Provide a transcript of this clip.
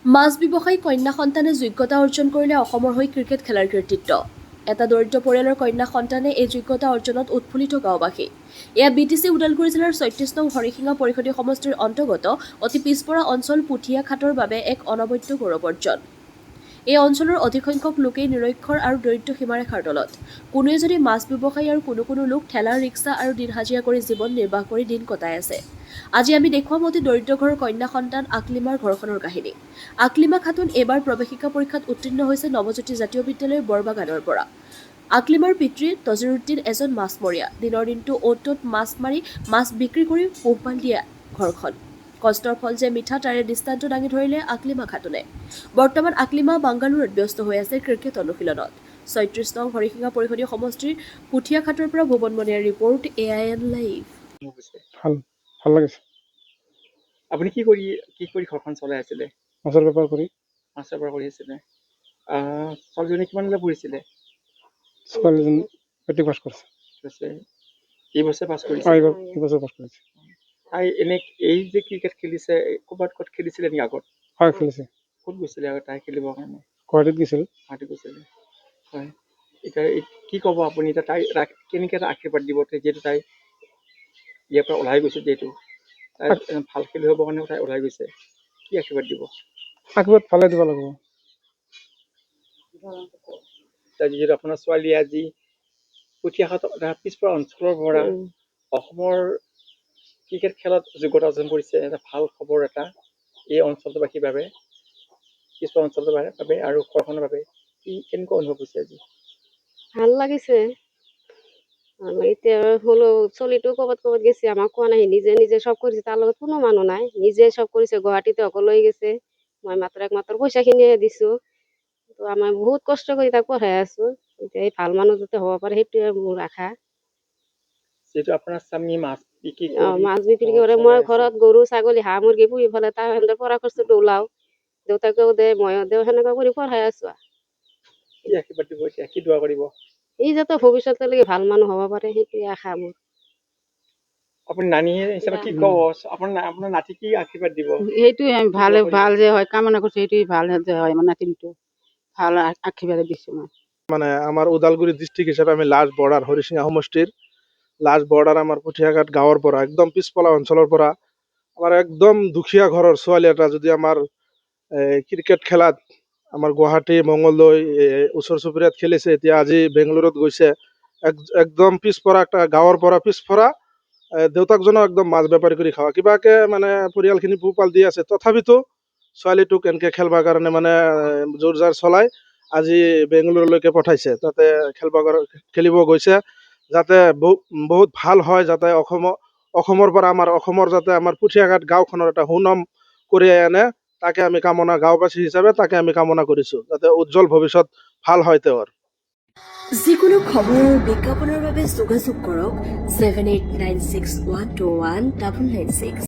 মাছ ব্যৱসায়ী কন্যা সন্তানে যোগ্যতা অৰ্জন কৰিলে অসমৰ হৈ ক্ৰিকেট খেলাৰ কৃতিত্ব। এটা দৰিদ্ৰ পৰিয়ালৰ কন্যা সন্তানে এই যোগ্যতা অৰ্জনত উৎফুল্লিত গাঁওবাসী। এয়া বিটিচি ওদালগুৰি জিলাৰ ৩৬ নং হৰিশিঙা পৰিষদীয় সমষ্টিৰ অন্তৰ্গত অতি পিছপৰা অঞ্চল পুঠিয়াঘাটৰ বাবে এক অনবদ্য গৌৰৱ অৰ্জন। এই অঞ্চলৰ অধিক সংখ্যক লোকেই নিৰক্ষৰ আৰু দৰিদ্ৰ সীমাৰেখাৰ তলত। কোনোৱে যদি মাছ ব্যৱসায়ী আৰু কোনো লোক ঠেলা ৰিক্সা আৰু দিন হাজিৰা কৰি জীৱন নিৰ্বাহ কৰি দিন কটাই আছে। আজি আমি দেখুৱাম অতি দৰিদ্ৰ ঘৰৰ কন্যা সন্তান আকলিমাৰ ঘৰখনৰ কাহিনী। আকলিমা খাতুন এইবাৰ প্ৰৱেশিকা পৰীক্ষাত উত্তীৰ্ণ হৈছে নৱজ্যোতি জাতীয় বিদ্যালয় বৰবাগানৰ পৰা। আকলিমাৰ পিতৃ তজিৰুদ্দিন এজন মাছমৰীয়া। দিনৰ দিনটো অ'ত ত'ত মাছ মাৰি মাছ বিক্ৰী কৰি পোহপাল দিয়ে ঘৰখন। কষ্টৰ ফল যে মিঠা তাৰে দৃষ্টান্ত দাঙি ধৰিলে আকলিমা খাতুনে। বৰ্তমান আকলিমা বাংগালুৰুত ব্যস্ত হৈ আছে ক্ৰিকেট অনুশীলনত। ৩৬ নং হৰিশিঙা পৰিষদীয় সমষ্টিৰ পুঠিয়াঘাটৰ পৰা ভুৱন মণিয়াৰ ৰিপৰ্ট AIN লাইভ। ভাল লাগিছে। আপুনি কি কৰি ঘৰখন চলাই আছিলে? মাছৰ বেপাৰ কৰি কৰি আছিলে। ছোৱালীজনী কিমানলৈ পঢ়িছিলে? ছোৱালীজনী মেট্ৰিক পাছ কৰিছে। এই বছৰ পাছ কৰিছে। এইবছৰ পাছ কৰিছে। তাই এনে এই যে ক্ৰিকেট খেলিছে, ক'ত খেলিছিলে নেকি আগত? হয়, খেলিছে। ক'ত গৈছিলে আগত তাই খেলিবৰ কাৰণে? গুৱাহাটীত গৈছিল। হয়। এতিয়া কি ক'ব আপুনি? এতিয়া তাই কেনেকৈ এটা আশীৰ্বাদ দিব, যিহেতু তাই ইয়াৰ পৰা ওলাই গৈছে, যিহেতু তাই ভাল খেলুৱৈ হ'বৰ কাৰণে তাই ওলাই গৈছে, কি আশীৰ্বাদ দিব? আশীৰ্বাদ ভালে দিব লাগিব। যিহেতু আপোনাৰ ছোৱালীয়ে আজি পুঠিয়াঘাট পিছপৰা অঞ্চলৰ পৰা অসমৰ ক্ৰিকেট খেলত যোগ্যতা অৰ্জন কৰিছে, এটা ভাল খবৰ এটা এই অঞ্চলটোবাসীৰ বাবে, পিছপৰা অঞ্চলটোৰ বাবে আৰু ঘৰখনৰ বাবে। কেনেকুৱা অনুভৱ হৈছে আজি? ভাল লাগিছে। এতিয়া হ'লেও চলিটো ক'ৰবাত গৈছে, আমাক কোৱা নাই। নিজে চব কৰিছে, তাৰ লগত কোনো মানুহ নাই, নিজে চব কৰিছে। গুৱাহাটীতে অকলে গৈছে, মই একমাত্ৰ পইচাখিনিয়ে দিছো। তো আমাৰ বহুত কষ্ট কৰি তাক পঢ়াই আছো। এতিয়া এই ভাল মানুহ যাতে হ'ব পাৰে, সেইটোৱে মোৰ আশা। যিহেতু আপোনাৰ স্বামী মাছ বিক্ৰী কৰে, মই ঘৰত গৰু ছাগলী হাঁহ মুৰ্গী পুহি পেলাই তাৰ সেনেকে পঢ়া খৰচটো ওলাও, দেউতাকেও দে ময়ো দেও, সেনেকুৱা কৰি পঢ়াই আছো। কি আশীৰ্বাদ দিব এতিয়া, কি দোৱা কৰিব? এই যাতে ভৱিষ্যতলৈকে ভাল মানুহ হ'ব পাৰে, সেইটোৱে আশা মোৰ। আপুনি নানী হিচাপে কি ক'ব? আপোনাৰ নাতি কি আশীৰ্বাদ দিব? সেইটোৱে ভাল যে হয় কামনা কৰিছো, সেইটোৱে ভাল যে হয়। মানে নাতিটো ভাল আশীৰ্বাদ দিছো মই। মানে আমাৰ ওদালগুৰি ডিষ্ট্ৰিক্ট হিচাপে আমি লাষ্ট বৰ্ডাৰ হৰিশিঙা সমষ্টিৰ লাষ্ট বৰ্ডাৰ আমাৰ পুঠিয়াঘাট গাঁৱৰ পৰা একদম পিছপৰা অঞ্চলৰ পৰা আমাৰ একদম দুখীয়া ঘৰৰ ছোৱালী এটা যদি আমাৰ ক্ৰিকেট খেলাত আমাৰ গুৱাহাটী মঙলদৈ ওচৰ চুবুৰীয়াত খেলিছে, এতিয়া আজি বেংগলোৰত গৈছে। একদম পিছপৰা একটা গাঁৱৰ পৰা পিছপৰা দেউতাকজনক একদম মাছ বেপাৰী কৰি খাওয়া কিবাকে মানে পৰিয়ালখিনি পোহপাল দি আছে। তথাপিতো ছোৱালীটোক এনেকৈ খেলবৰ কাৰণে মানে জোৰ জাৰ চলাই আজি বেংগলোৰলৈকে পঠাইছে। তাতে খেলিব গৈছে, যাতে বহুত ভাল হয়, যাতে অসমৰ পৰা অসমৰ যাতে আমাৰ পুঠিয়াঘাট গাঁওখনৰ এটা সুনাম কঢ়িয়াই আনে, তাকে আমি গাঁওবাসী হিচাপে তাকে আমি কামনা কৰিছো, যাতে উজ্জ্বল ভৱিষ্যত ভাল হয় তেওঁৰ। যিকোনো খবৰ আৰু বিজ্ঞাপনৰ বাবে যোগাযোগ কৰক 7896121996।